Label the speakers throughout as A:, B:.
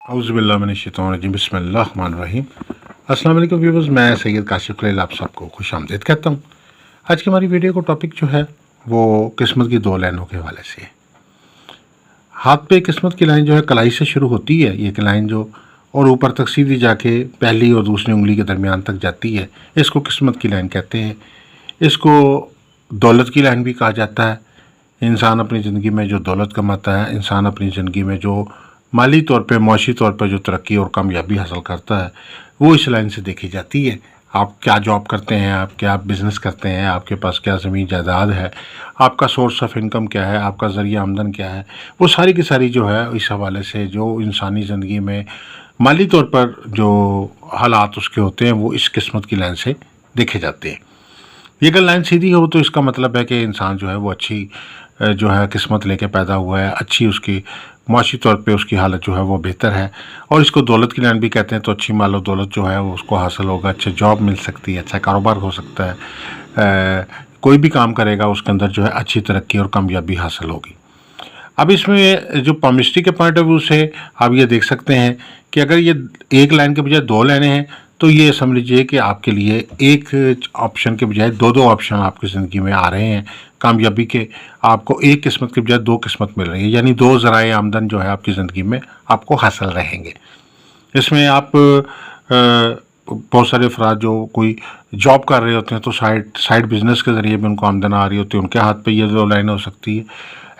A: औज़ुबिल्लाहिमिनश्शैतानिर्रजीम बिस्मिल्लाहिर्रहमानिर्रहीम। अस्सलाम वालेकुम व्यूअर्स, मैं सैयद काशिफ़ खलील आप सबको खुशामदीद कहता हूँ। आज की हमारी वीडियो का टॉपिक जो है वो किस्मत की दो लाइनों के हवाले से है। हाथ पे किस्मत की लाइन जो है कलाई से शुरू होती है, ये लाइन जो और ऊपर तक सीधी जाके पहली और दूसरी उंगली के दरमियान तक जाती है, इसको किस्मत की लाइन कहते हैं। इसको दौलत की लाइन भी कहा जाता है। इंसान अपनी ज़िंदगी में जो दौलत कमाता है, इंसान अपनी ज़िंदगी में जो माली तौर पे मुआशी तौर पे जो तरक्की और कामयाबी हासिल करता है, वो इस लाइन से देखी जाती है। आप क्या जॉब करते हैं, आप क्या बिज़नेस करते हैं, आपके पास क्या ज़मीन जायदाद है, आपका सोर्स ऑफ इनकम क्या है, आपका ज़रिया आमदन क्या है, वो सारी की सारी जो है इस हवाले से जो इंसानी ज़िंदगी में माली तौर पर जो हालात उसके होते हैं वो इस किस्मत की लाइन से देखे जाते हैं। ये अगर लाइन सीधी हो तो इसका मतलब है कि इंसान जो है वो अच्छी जो है किस्मत लेके पैदा हुआ है, अच्छी उसकी मुआशी तौर पे उसकी हालत जो है वो बेहतर है। और इसको दौलत की लाइन भी कहते हैं। तो अच्छी माल और दौलत जो है वो उसको हासिल होगा, अच्छा जॉब मिल सकती है, अच्छा कारोबार हो सकता है, कोई भी काम करेगा उसके अंदर जो है अच्छी तरक्की और कामयाबी हासिल होगी। अब इसमें जो पामिस्ट्री के पॉइंट ऑफ व्यू से आप ये देख सकते हैं कि अगर ये एक लाइन के बजाय दो लाइनें हैं तो ये समझ लीजिए कि आपके लिए एक ऑप्शन के बजाय दो ऑप्शन आपकी ज़िंदगी में आ रहे हैं कामयाबी के। आपको एक किस्मत के बजाय दो किस्मत मिल रही है, यानी दो ज़राए आमदन जो है आपकी ज़िंदगी में आपको हासिल रहेंगे। इसमें आप बहुत सारे अफराद जो कोई जॉब कर रहे होते हैं तो साइड बिजनेस के ज़रिए भी उनको आमदन आ रही होती है, उनके हाथ पे ये दो लाइन हो सकती है।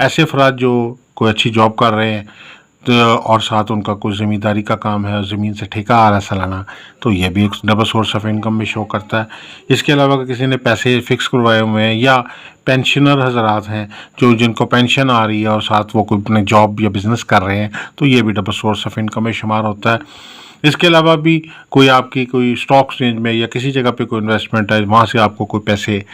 A: ऐसे अफराद जो कोई अच्छी जॉब कर रहे हैं तो और साथ उनका कोई ज़मींदारी का काम है, ज़मीन से ठेका आ रहा है सालाना, तो ये भी एक डबल सोर्स ऑफ इनकम में शो करता है। इसके अलावा अगर किसी ने पैसे फ़िक्स करवाए हुए हैं या पेंशनर हजरात हैं जो जिनको पेंशन आ रही है और साथ वो कोई अपने जॉब या बिज़नेस कर रहे हैं, तो ये भी डबल सोर्स ऑफ इनकम में शुमार होता है। इसके अलावा भी कोई आपकी कोई स्टॉक रेंज में या किसी जगह पे कोई इन्वेस्टमेंट है, वहाँ से आपको कोई पैसे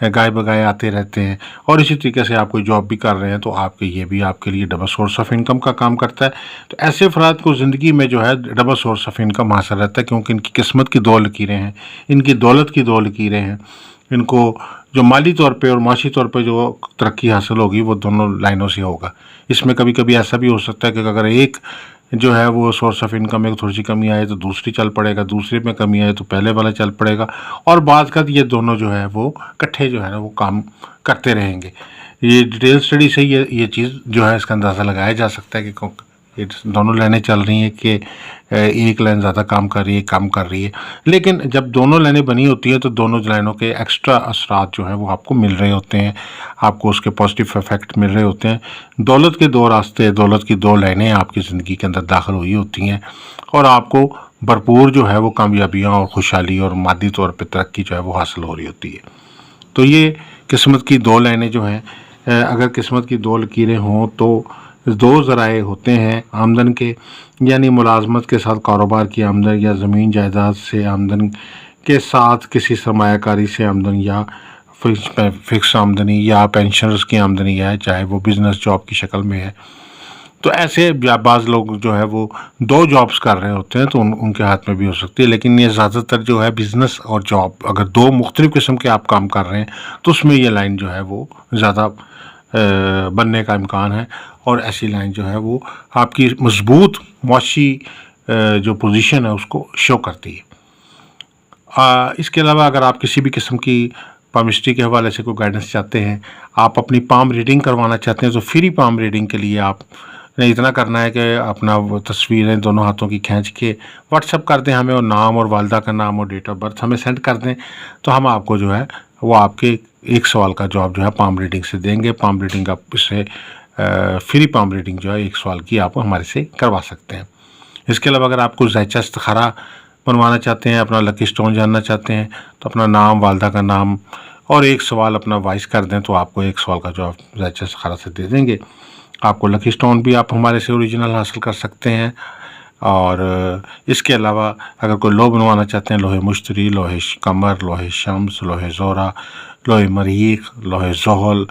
A: गाए बगाए आते रहते हैं और इसी तरीके से आप कोई जॉब भी कर रहे हैं तो आपके ये भी आपके लिए डबल सोर्स ऑफ इनकम का काम करता है। तो ऐसे अफराद को ज़िंदगी में जो है डबल सोर्स ऑफ इनकम हासिल रहता है, क्योंकि इनकी किस्मत की दो लकीरें हैं, इनकी दौलत की दो लकीरें हैं। इनको जो माली तौर पे और माशी तौर पे जो तरक्की हासिल होगी वो दोनों लाइनों से होगा। इसमें कभी कभी ऐसा भी हो सकता है कि अगर एक जो है वो सोर्स ऑफ इनकम में थोड़ी सी कमी आए तो दूसरी चल पड़ेगा, दूसरे में कमी आए तो पहले वाला चल पड़ेगा, और बाद का ये दोनों जो है वो इकट्ठे जो है ना वो काम करते रहेंगे। ये डिटेल स्टडी से ये चीज़ जो है इसका अंदाज़ा लगाया जा सकता है कि ये दोनों लाइनें चल रही हैं कि एक लाइन ज़्यादा काम कर रही है, कम कर रही है। लेकिन जब दोनों लाइनें बनी होती है तो दोनों लाइनों के एक्स्ट्रा असरात जो हैं वो आपको मिल रहे होते हैं, आपको उसके पॉजिटिव इफेक्ट मिल रहे होते हैं। दौलत के दो रास्ते, दौलत की दो लाइनें आपकी ज़िंदगी के अंदर दाखिल हुई होती हैं और आपको भरपूर जो है वो कामयाबियाँ और खुशहाली और मादी तौर पर तरक्की जो है वो हासिल हो रही होती है। तो ये किस्मत की दो लाइनें जो हैं, अगर किस्मत की दो लकीरें हों तो दो ज़राए होते हैं आमदन के, यानी मुलाजमत के साथ कारोबार की आमदन या ज़मीन जायदाद से आमदन के साथ किसी सरमायाकारी से आमदन या फिक्स आमदनी या पेंशनर्स की आमदनी है, चाहे वो बिज़नेस जॉब की शक्ल में है। तो ऐसे बाज़ लोग जो है वो दो जॉब्स कर रहे होते हैं तो उनके हाथ में भी हो सकती है। लेकिन ये ज़्यादातर जो है बिज़नेस और जॉब, अगर दो मुख्तलिफ़ किस्म के आप काम कर रहे हैं तो उसमें ये लाइन जो है वो ज़्यादा बनने का इम्कान है और ऐसी लाइन जो है वो आपकी मजबूत मुआशी जो पोजीशन है उसको शो करती है। इसके अलावा अगर आप किसी भी किस्म की पामिस्ट्री के हवाले से कोई गाइडेंस चाहते हैं, आप अपनी पाम रीडिंग करवाना चाहते हैं, तो फ्री पाम रीडिंग के लिए आप ने इतना करना है कि अपना वो तस्वीरें दोनों हाथों की खींच के व्हाट्सअप कर दें हमें, और नाम और वालदा का नाम और डेट ऑफ बर्थ हमें सेंड कर दें, तो हम आपको जो है वो आपके एक सवाल का जवाब जो है पाम रीडिंग से देंगे। पाम रीडिंग आप इससे फ्री पाम रीडिंग जो है एक सवाल की आप हमारे से करवा सकते हैं। इसके अलावा अगर आपको ज़ायचा इस्तिखारा बनवाना चाहते हैं, अपना लकी स्टोन जानना चाहते हैं, तो अपना नाम, वालदा का नाम और एक सवाल अपना वॉइस कर दें तो आपको एक सवाल का जवाब ज़ायचा इस्तिखारा से दे देंगे। आपको लकी स्टोन भी आप हमारे से ओरिजिनल हासिल कर सकते हैं। और इसके अलावा अगर कोई लो बनवाना चाहते हैं, लोहे मुश्तरी, लोहे कमर, लोहे शम्स, लोहे ज़ोरा, लोहे मरीख, लोहे ज़ोहल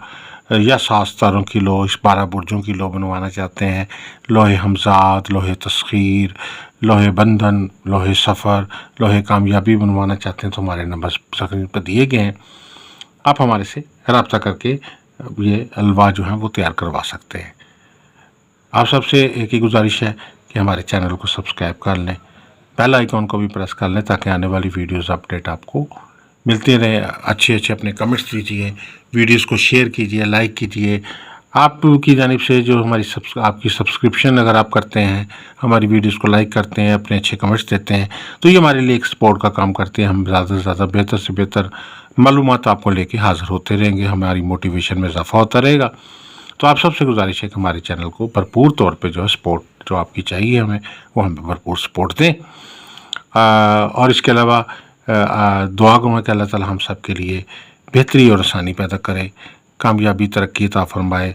A: या 7 तारों की लो, इस 12 बुर्जों की लो बनवाना चाहते हैं, लोहे हमजाद, लोहे तस्खीर, लोहे बंधन, लोहे सफ़र, लोहे कामयाबी बनवाना चाहते हैं तो हमारे नंबर स्क्रीन पर दिए गए हैं, आप हमारे से रब्ता करके ये अलवा जो है वो तैयार करवा सकते हैं। आप सबसे एक ही गुजारिश है کہ ہمارے چینل کو سبسکرائب کر لیں، بیل آئیکن کو بھی پریس کر لیں تاکہ آنے والی ویڈیوز اپڈیٹ آپ کو ملتے رہیں۔ اچھے اپنے کمنٹس دیجیے، ویڈیوز کو شیئر کیجیے، لائک کیجیے۔ آپ کی جانب سے جو آپ کی سبسکرپشن اگر آپ کرتے ہیں، ہماری ویڈیوز کو لائک کرتے ہیں، اپنے اچھے کمنٹس دیتے ہیں، تو یہ ہمارے لیے ایک سپورٹ کا کام کرتے ہیں۔ ہم زیادہ سے زیادہ بہتر سے بہتر معلومات آپ کو لے کے حاضر ہوتے رہیں گے، ہماری موٹیویشن میں اضافہ ہوتا رہے گا۔ تو آپ سب سے گزارش ہے کہ ہمارے چینل کو بھرپور طور پہ جو ہے سپورٹ جو آپ کی چاہیے ہمیں، وہ ہمیں بھرپور سپورٹ دیں۔ اور اس کے علاوہ دعا گو ہے کہ اللہ تعالی ہم سب کے لیے بہتری اور آسانی پیدا کرے، کامیابی ترقی عطا فرمائے،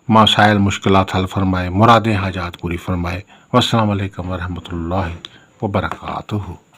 A: مسائل مشکلات حل فرمائے، مرادیں حاجات پوری فرمائے۔ والسلام علیکم ورحمۃ اللہ وبرکاتہ۔